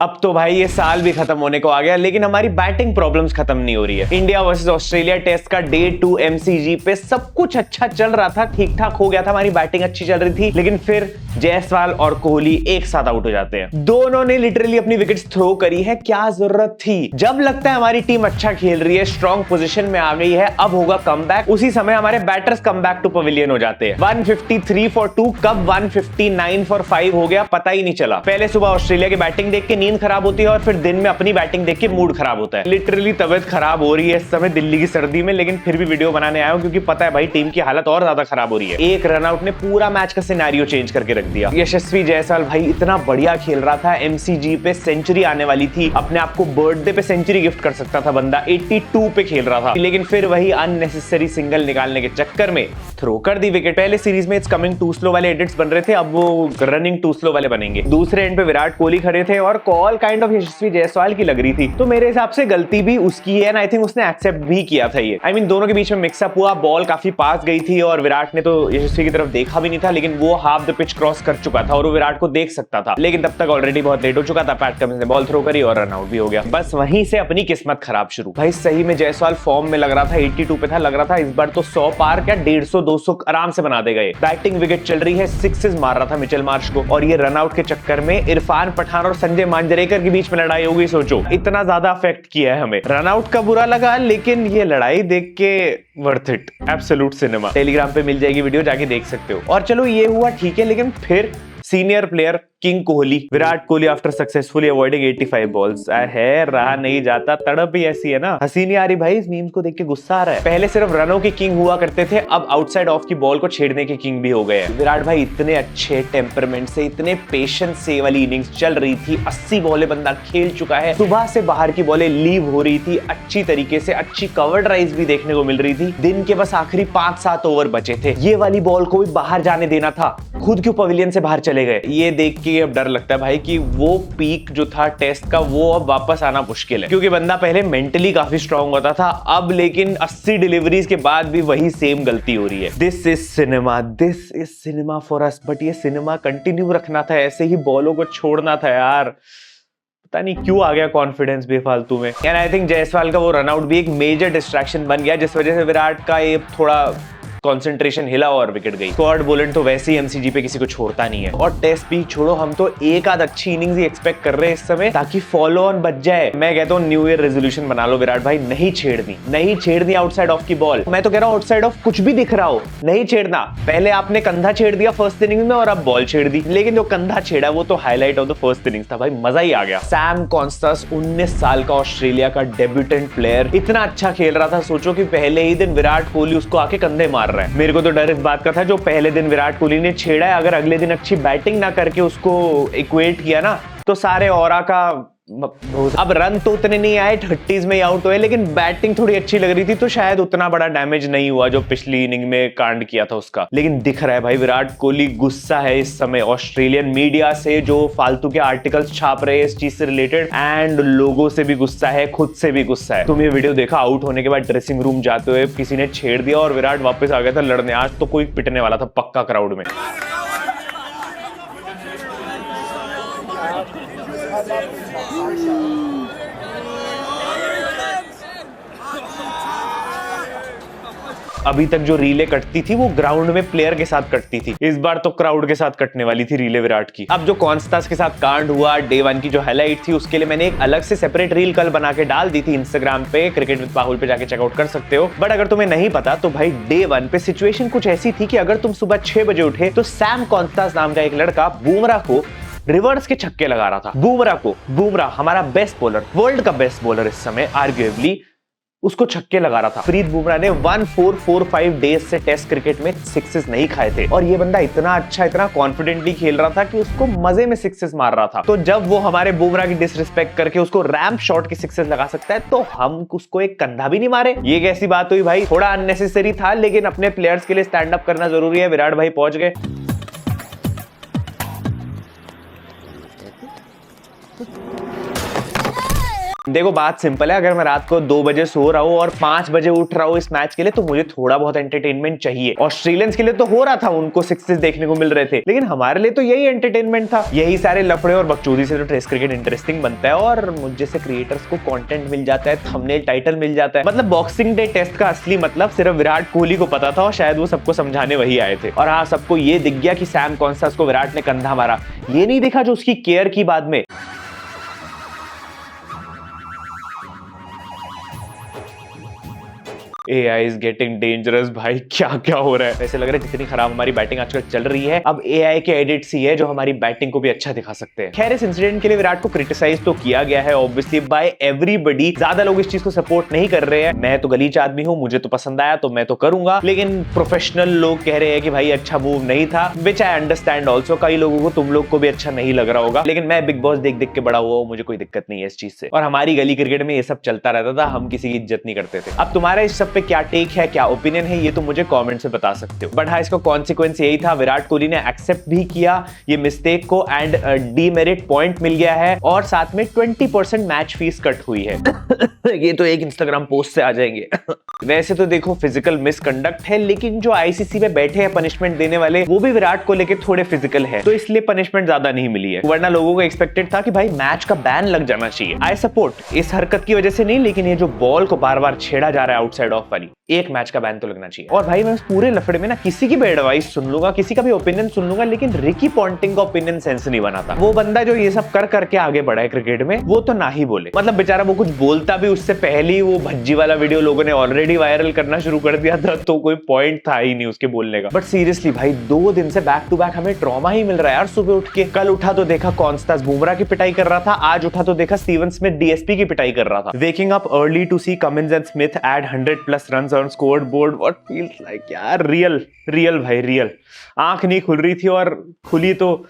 अब तो भाई ये साल भी खत्म होने को आ गया, लेकिन हमारी बैटिंग प्रॉब्लम्स खत्म नहीं हो रही है। इंडिया वर्सेस ऑस्ट्रेलिया टेस्ट का डे 2 एमसीजी पे सब कुछ अच्छा चल रहा था, ठीक ठाक हो गया था, हमारी बैटिंग अच्छी चल रही थी, लेकिन फिर जायसवाल और कोहली एक साथ आउट हो जाते हैं। दोनों ने लिटरली अपनी विकेट्स थ्रो करी है, क्या जरूरत थी। जब लगता है हमारी टीम अच्छा खेल रही है, स्ट्रॉन्ग पोजीशन में आ गई है, अब होगा कमबैक, उसी समय हमारे बैटर्स कमबैक टू पवेलियन हो जाते हैं। 153 फॉर 2 कब 159 फॉर 5 हो गया पता ही नहीं चला। पहले सुबह ऑस्ट्रेलिया की बैटिंग देख के नींद खराब होती है और फिर दिन में अपनी बैटिंग देख के मूड खराब होता है। लिटरली तबीयत खराब हो रही है इस समय दिल्ली की सर्दी में, लेकिन फिर भी वीडियो बनाने आया हूं क्योंकि पता है भाई टीम की हालत और ज्यादा खराब हो रही है। एक रनआउट ने पूरा मैच का सिनेरियो चेंज करके रख दिया। यशस्वी जायसवाल भाई इतना बढ़िया खेल रहा था, एमसीजी पे सेंचुरी आने वाली थी, अपने आप को बर्थडे पे सेंचुरी गिफ्ट कर सकता था बंदा। 82 पे खेल रहा था, लेकिन फिर वही अननेसेसरी सिंगल निकालने के चक्कर में थ्रो कर दी विकेट। पहले सीरीज में इट्स कमिंग टू स्लो वाले एडिट्स बन रहे थे, अब वो रनिंग टू स्लो वाले बनेंगे। दूसरे एंड पे विराट कोहली खड़े थे और कॉल काइंड ऑफ यशस्वी जायसवाल की लग रही थी, तो मेरे हिसाब से गलती भी उसकी है, आई थिंक उसने एक्सेप्ट भी किया था ये। आई मीन दोनों के बीच में मिक्सअप हुआ, बॉल काफी पास गई थी और विराट ने तो यशस्वी की तरफ देखा भी नहीं था, लेकिन वो हाफ द पिच क्रॉस कर चुका था और वो विराट को देख सकता था, लेकिन तब तक ऑलरेडी बहुत लेट हो चुका था। पैट कमिंस ने बॉल थ्रो करी और रन आउट भी हो गया। बस वहीं से अपनी किस्मत खराब शुरू। भाई सही में जायसवाल फॉर्म में लग रहा था, 82 पे था, लग रहा था इस बार तो 100 पार क्या 150 200 आराम से बना देगा। बैटिंग विकेट चल रही है, सिक्सेस मार रहा था मिचेल मार्श को, और ये रन आउट के चक्कर में इरफान पठान और संजय मांजरेकर के बीच में लड़ाई हो गई। सोचो इतना ज्यादा अफेक्ट किया है हमें। रन आउट का बुरा लगा, लेकिन ये लड़ाई देख के worth it, absolute cinema. Telegram पे मिल जाएगी वीडियो, जाके देख सकते हो। और चलो ये हुआ ठीक है, लेकिन फिर senior player king Kohli, Virat Kohli after successfully avoiding 85 balls है, रहा नहीं जाता, तड़प ही ऐसी है ना, हंसी नहीं आ रही भाई। इस मीम्स को देख के गुस्सा आ रहा है। पहले सिर्फ रनों के किंग हुआ करते थे, अब आउटसाइड ऑफ की बॉल को छेड़ने के किंग भी हो गए। विराट भाई इतने अच्छे टेम्परमेंट से, इतने पेशेंस से वाली इनिंग्स चल रही थी। 80 बॉलें बंदा खेल चुका है, सुबह से बाहर की बॉलें लीव हो रही थी अच्छी तरीके से, अच्छी कवर ड्राइव्स भी देखने को मिल रही थी। दिन के बस आखिरी 5-7 ओवर बचे थे, ये वाली बॉल को भी बाहर जाने देना था, खुद क्यों पवेलियन से बाहर चले गए। ये देख के अब डर लगता है भाई कि वो पीक जो था टेस्ट का, वो अब वापस आना मुश्किल है, क्योंकि बंदा पहले मेंटली काफी स्ट्रांग होता था, अब लेकिन 80 डिलीवरीज के बाद भी वही सेम गलती हो रही है। This is cinema for us, but ये सिनेमा कंटिन्यू रखना था, ऐसे ही बॉलों को छोड़ना था यार। पता नहीं क्यों आ गया कॉन्फिडेंस बेफालतू में। एंड आई थिंक जायसवाल का वो रनआउट भी एक मेजर डिस्ट्रैक्शन बन गया, जिस वजह से विराट का ये थोड़ा कंसंट्रेशन हिला और विकेट गई। स्क्वाड बोलेंट तो वैसे ही एमसीजी पे किसी को छोड़ता नहीं है, और टेस्ट भी छोड़ो, हम तो एक आध अच्छी इनिंग्स ही एक्सपेक्ट कर रहे हैं इस समय, ताकि फॉलो ऑन बच जाए। मैं कहता हूँ न्यू ईयर रेजोल्यूशन बना लो विराट भाई, नहीं छेड़नी आउटसाइड ऑफ की बॉल। मैं तो कह रहा हूँ आउटसाइड ऑफ कुछ भी दिख रहा हो नहीं छेड़ना। पहले आपने कंधा छेड़ दिया फर्स्ट इनिंग में और अब बॉल छेड़ दी, लेकिन जो कंधा छेड़ा वो तो highlight of the first innings था भाई, मजा ही आ गया। सैम कॉन्स्टेंस 19 साल का ऑस्ट्रेलिया का डेब्यूटेंट प्लेयर इतना अच्छा खेल रहा था, सोचो कि पहले ही दिन विराट कोहली उसको आके कंधे मार रहा है। मेरे को तो डर इस बात का था, जो पहले दिन विराट कोहली ने छेड़ा है, अगर अगले दिन अच्छी बैटिंग ना करके उसको इक्वेट किया ना, तो सारे ऑरा का अब रन तो उतने नहीं आए, 30s में ही आउट हुए, लेकिन बैटिंग थोड़ी अच्छी लग रही थी, तो शायद उतना बड़ा डैमेज नहीं हुआ जो पिछली इनिंग में कांड किया था उसका। लेकिन दिख रहा है भाई विराट कोहली गुस्सा है इस समय, ऑस्ट्रेलियन मीडिया से जो फालतू के आर्टिकल्स छाप रहे हैं इस चीज से रिलेटेड, एंड लोगों से भी गुस्सा है, खुद से भी गुस्सा है। तुम ये वीडियो देखा, आउट होने के बाद ड्रेसिंग रूम जाते हुए किसी ने छेड़ दिया और विराट वापस आ गया था लड़ने। आज तो कोई पिटने वाला था पक्का क्राउड में। अभी तक जो रीले कटती थी वो ग्राउंड में प्लेयर के साथ कटती थी, इस बार तो क्राउड के साथ कटने वाली थी रीले विराट की। अब जो कॉन्स्टेंस के साथ कांड हुआ, डे 1 की जो हाईलाइट थी, उसके लिए मैंने एक अलग से सेपरेट रील कल बना के डाल दी थी इंस्टाग्राम पे, क्रिकेट विद पाहुल पे जाके चेकआउट कर सकते हो। बट अगर तुम्हें नहीं पता तो भाई डे 1 पे सिचुएशन कुछ ऐसी थी कि अगर तुम सुबह 6 बजे उठे तो सैम कॉन्स्टेंस नाम का एक लड़का बुमराह को रिवर्स के छक्के लगा रहा था। बुमराह हमारा बेस्ट बॉलर, वर्ल्ड का बेस्ट बॉलर इस समय आर्ग्यूएबली, उसको छक्के लगा रहा था। प्रीत बुमराह ने 1445 डेज से टेस्ट क्रिकेट में सिक्सेस नहीं खाए थे, और ये बंदा इतना अच्छा, इतना कॉन्फिडेंटली खेल रहा था कि उसको मजे में सिक्सेस मार रहा था। तो जब वो हमारे बुमराह की डिसरिस्पेक्ट करके उसको रैंप शॉट की सिक्सेस लगा सकता है, तो हम उसको एक कंधा भी नहीं मारे? ये कैसी बात हुई भाई? थोड़ा अननेसेसरी था, लेकिन अपने प्लेयर्स के लिए स्टैंड अप करना जरूरी है। विराट भाई पहुंच गए। देखो बात सिंपल है, अगर मैं रात को 2 बजे सो रहा हूँ और 5 बजे उठ रहा हूँ इस मैच के लिए, तो मुझे थोड़ा बहुत एंटरटेनमेंट चाहिए। ऑस्ट्रेलियंस के लिए तो हो रहा था, उनको सिक्सेस देखने को मिल रहे थे, लेकिन हमारे लिए तो यही एंटरटेनमेंट था। यही सारे लफड़े और बकचोदी से तो टेस्ट क्रिकेट इंटरेस्टिंग बनता है और मुझ जैसे क्रिएटर्स को कंटेंट मिल जाता है, थंबनेल टाइटल मिल जाता है। मतलब बॉक्सिंग डे टेस्ट का असली मतलब सिर्फ विराट कोहली को पता था और शायद वो सबको समझाने वही आए थे। और हाँ, सबको ये दिख गया कि सैम कौन-सा उसको विराट ने कंधा मारा, ये नहीं दिखा जो उसकी केयर की बाद में। AI is getting dangerous भाई, क्या क्या हो रहा है। ऐसे लग रहा है जितनी खराब हमारी बैटिंग आजकल चल रही है, अब AI के एडिट्स ही है जो हमारी बैटिंग को भी अच्छा दिखा सकते हैं। खैर, इस इंसिडेंट के लिए विराट को क्रिटिसाइज तो किया गया है ऑब्वियसली बाय एवरीबॉडी। ज्यादा लोग इस चीज को सपोर्ट नहीं कर रहे हैं। मैं तो गलीच आदमी हूं, मुझे तो पसंद आया तो मैं तो करूंगा, लेकिन प्रोफेशनल लोग कह रहे हैं कि भाई अच्छा मूव नहीं था, विच आई अंडरस्टैंड ऑल्सो। कई लोगों को, तुम लोग को भी अच्छा नहीं लग रहा होगा, लेकिन मैं बिग बॉस देख देख के बड़ा हुआ हूं, मुझे कोई दिक्कत नहीं है इस चीज से। और हमारी गली क्रिकेट में ये सब चलता रहता था, हम किसी की इज्जत नहीं करते थे। अब तुम्हारा इस सब पे क्या टेक है, क्या ओपिनियन है, ये तो मुझे कमेंट से बता सकते हो। बट हाँ, इसका कॉन्सिक्वेंस यही था, विराट कोहली ने एक्सेप्ट भी किया ये मिस्टेक को एंड डीमेरिट पॉइंट मिल गया है और साथ में 20% मैच फीस कट हुई है। ये तो एक इंस्टाग्राम पोस्ट से आ जाएंगे। वैसे तो देखो फिजिकल मिसकंडक्ट है, लेकिन जो आईसीसी में बैठे हैं पनिशमेंट देने वाले, वो भी विराट को लेके थोड़े फिजिकल है, तो इसलिए पनिशमेंट ज्यादा नहीं मिली है। वरना लोगों को एक्सपेक्टेड था कि भाई मैच का बैन लग जाना चाहिए। आई सपोर्ट इस हरकत की वजह से नहीं, लेकिन ये जो बॉल को बार बार छेड़ा जा रहा है आउटसाइड ऑफ वाली, एक मैच का बैन तो लगना चाहिए। और भाई मैं पूरे लफड़े में ना किसी की भी एडवाइस सुन लूंगा, किसी का भी ओपिनियन सुन लूंगा, लेकिन रिकी पॉन्टिंग का ओपिनियन सेंस नहीं बनाता। वो बंदा जो ये सब कर करके आगे बढ़ा है क्रिकेट में, वो तो ना ही बोले। मतलब बेचारा वो कुछ बोलता भी उससे पहले ही वो भज्जी वाला वीडियो लोगों ने ऑलरेडी वायरल करना शुरू कर दिया था, तो कोई पॉइंट था ही नहीं उसके बोलने का। बट सीरियसली भाई 2 दिन से बैक टू बैक हमें ट्रॉमा ही मिल रहा है यार। सुबह उठ के, कल उठा तो देखा कॉन्स्टेंस बुमराह की पिटाई कर रहा था, आज उठा तो देखा स्टीवन स्मिथ डीएसपी की पिटाई कर रहा था। Waking up early to see Cummins and Smith add 100+ runs on scored board, what feels like यार। रियल भाई, रियल। आंख नहीं खुल रही थी और खुली तो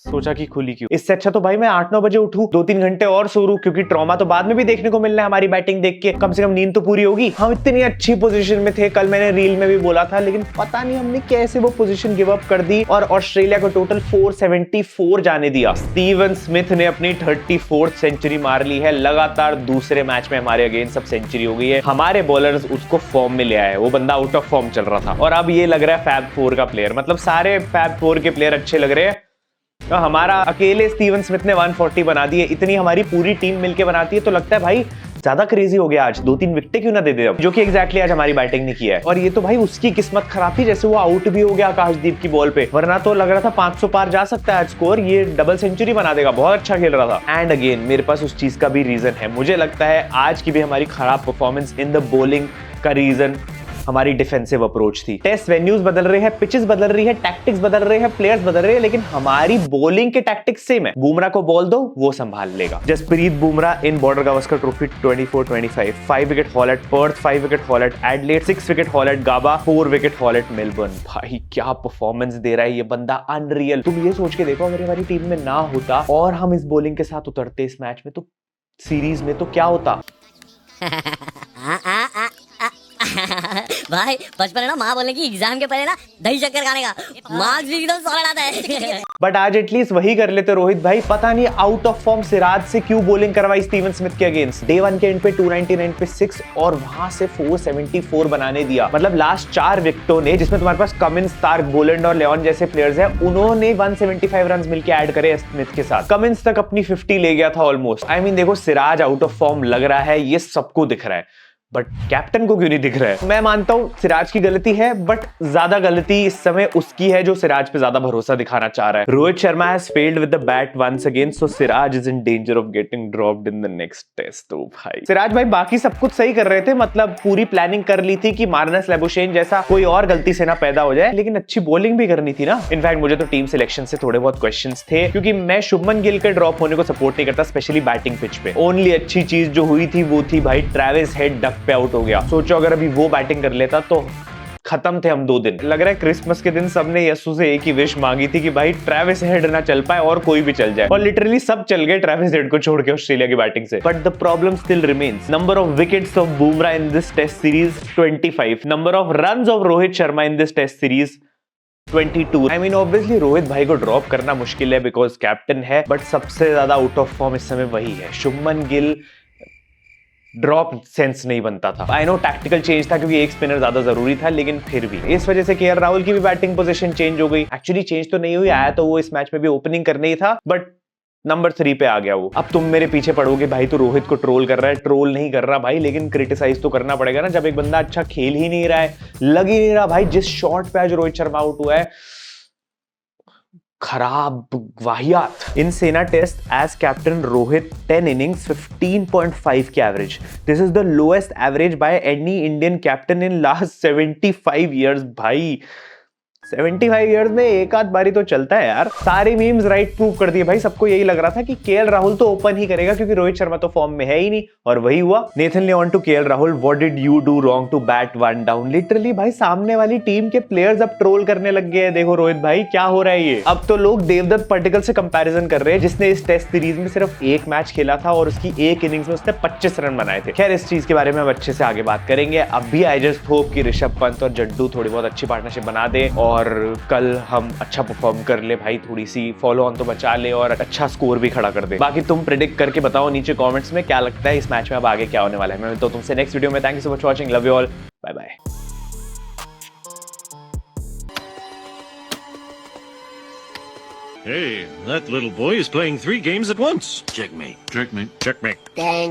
सोचा कि खुली क्यों। इससे अच्छा तो भाई मैं 8-9 बजे उठूं, 2-3 घंटे और सो लूं, क्योंकि ट्रॉमा तो बाद में भी देखने को मिलना है हमारी बैटिंग देख के। कम से कम नींद तो पूरी होगी। हम इतनी अच्छी पोजीशन में थे, कल मैंने रील में भी बोला था, लेकिन पता नहीं हमने कैसे वो पोजीशन गिव अप कर दी और ऑस्ट्रेलिया को टोटल 474 जाने दिया। स्टीवन स्मिथ ने अपनी 34th सेंचुरी मार ली है। लगातार दूसरे मैच में हमारे अगेंस्ट सब सेंचुरी हो गई है। हमारे बॉलर्स उसको फॉर्म में ले आए, वो बंदा आउट ऑफ फॉर्म चल रहा था और अब ये लग रहा है फैब 4 का प्लेयर। मतलब सारे फैब 4 के प्लेयर अच्छे लग रहे हैं, तो हमारा अकेले स्टीवन स्मिथ ने 140 बना दी है। इतनी हमारी पूरी टीम मिलके बनाती है तो लगता है भाई ज्यादा क्रेजी हो गया आज, 2-3 विकेट क्यों ना दे दे, जो कि एग्जैक्टली आज हमारी बैटिंग ने किया है। और ये तो भाई उसकी किस्मत खराब थी, जैसे वो आउट भी हो गया आकाशदीप की बॉल पे, वरना तो लग रहा था 500 पार जा सकता है आज स्कोर, ये डबल सेंचुरी बना देगा, बहुत अच्छा खेल रहा था। एंड अगेन मेरे पास उस चीज का भी रीजन है। मुझे लगता है आज की भी हमारी खराब परफॉर्मेंस इन द बॉलिंग का रीजन हमारी डिफेंसिव अप्रोच थी। टेस्ट वेन्यूज बदल रहे हैं, पिचेस बदल रही है, टैक्टिक्स बदल रहे हैं, प्लेयर्स बदल रहे हैं, लेकिन हमारी बॉलिंग के टैक्टिक्स सेम है। बुमराह को बॉल दो, वो संभाल लेगा। Jasprit Bumrah in Border Gavaskar trophy 24-25, 5 wicket haul at Perth, 5 wicket haul at Adelaide, 6 wicket haul at Gabba, 4 wicket haul at Melbourne. भाई क्या परफॉर्मेंस दे रहा है ये बंदा, अनरियल। तुम ये सोच के देखो अगर हमारी टीम में ना होता और हम इस बॉलिंग के साथ उतरते इस मैच में, तो सीरीज में तो क्या होता। भाई बचपन है ना, माँ बोलने की एग्जाम के पहले ना दही शक्कर खाने का, मार्क्स भी एकदम सॉलिड आता है। बट आज एटलीस्ट वही कर लेते रोहित भाई। पता नहीं आउट ऑफ फॉर्म सिराज से क्यों बॉलिंग करवाई स्टीवन स्मिथ के अगेंस्ट। डे 1 के एंड पे 299 पे 6 और वहां से 474 बनाने दिया। मतलब लास्ट 4 विकेटों ने, जिसमें तुम्हारे पास कमिंस, स्टार्क, बोलैंड और लेऑन जैसे प्लेयर्स हैं, उन्होंने 175 रन मिलकर ऐड करे स्मिथ के साथ। कमिंस तक अपनी 50 ले गया था ऑलमोस्ट। आई मीन देखो सिराज आउट ऑफ फॉर्म लग रहा है, ये सबको दिख रहा है, बट कैप्टन को क्यों नहीं दिख रहा है। मैं मानता हूं सिराज की गलती है, बट ज्यादा गलती इस समय उसकी है जो सिराज पे ज्यादा भरोसा दिखाना चाह रहा है। Rohit Sharma has failed with the bat once again, so Siraj is in danger of getting dropped in the next test. तो भाई सिराज भाई बाकी सब कुछ सही कर रहे थे, मतलब पूरी प्लानिंग कर ली थी कि मार्नस लैबुशेन जैसा कोई और गलती से ना पैदा हो जाए, लेकिन अच्छी बॉलिंग भी करनी थी ना। इनफैक्ट मुझे तो टीम सिलेक्शन से थोड़े बहुत क्वेश्चंस थे, क्योंकि मैं शुभमन गिल के ड्रॉप होने को सपोर्ट नहीं करता, स्पेशली बैटिंग पिच पे। ओनली अच्छी चीज जो हुई थी वो थी भाई ट्रेविस हेड डक पे आउट हो गया। सोचो अगर अभी वो बैटिंग कर लेता तो खत्म थे हम 2 दिन। लग रहा है क्रिसमस के दिन सबने यस्सु से एक ही विश मांगी थी कि भाई ट्रेविस हेड ना चल पाए और कोई भी चल जाए, और लिटरली सब चल गए ट्रेविस हेड को छोड़ के ऑस्ट्रेलिया की बैटिंग से। But the problem still remains. Number of wickets of Bumrah in this test series 25, number of runs of Rohit Sharma in this test series 22। I mean obviously Rohit भाई को ड्रॉप करना मुश्किल है बिकॉज कैप्टन है, बट सबसे ज्यादा आउट ऑफ फॉर्म इस समय वही है। शुभमन गिल ड्रॉप सेंस नहीं बनता था। आई नो टैक्टिकल चेंज था क्योंकि एक स्पिनर ज्यादा जरूरी था, लेकिन फिर भी इस वजह से केएल राहुल की भी बैटिंग पोजीशन चेंज हो गई। एक्चुअली चेंज तो नहीं हुई, आया तो वो इस मैच में भी ओपनिंग करने ही था, बट नंबर 3 पे आ गया वो। अब तुम मेरे पीछे पड़ोगे भाई, तो रोहित को ट्रोल कर रहा है। ट्रोल नहीं कर रहा भाई, लेकिन क्रिटिसाइज तो करना पड़ेगा ना जब एक बंदा अच्छा खेल ही नहीं रहा है, लग ही नहीं रहा भाई। जिस शॉट पे आज रोहित शर्मा आउट हुआ है, खराब, वाहियात। In SENA test as captain Rohit 10 innings 15.5 की average. This is the lowest average by any Indian captain in last 75 years. भाई 75 इयर्स में एक आध बारी तो चलता है यार। सारे मीम्स राइट प्रूव कर दिए भाई। सबको यही लग रहा था कि केएल राहुल तो ओपन ही करेगा क्योंकि रोहित शर्मा तो फॉर्म में है ही नहीं, और वही हुआ। Nathan Lyon to KL Rahul, what did you do wrong to bat one down. Literally भाई सामने वाली टीम के प्लेयर्स अब ट्रोल करने लग गए हैं। देखो रोहित भाई क्या हो रहा है ये। अब तो लोग देवदत्त पट्टिकल से कंपैरिजन कर रहे हैं, जिसने इस टेस्ट सीरीज में सिर्फ एक मैच खेला था और उसकी एक इनिंग्स में उसने 25 रन बनाए थे। खैर इस चीज के बारे में हम अच्छे से आगे बात करेंगे। अब भी आई जस्ट होप कि ऋषभ पंत और जड्डू थोड़ी बहुत अच्छी पार्टनरशिप बना दे और कल हम अच्छा परफॉर्म कर ले भाई, थोड़ी सी फॉलो ऑन तो बचा ले और अच्छा स्कोर भी खड़ा कर दे। बाकी तुम प्रेडिक्ट करके बताओ नीचे कमेंट्स में क्या लगता है इस मैच में अब आगे क्या होने वाला है। मैं मिलता हूं तुमसे नेक्स्ट वीडियो में। Thank you so much watching, love you all, bye bye. Hey, that little boy is playing 3 games at once. Checkmate. Checkmate. Checkmate. Dang.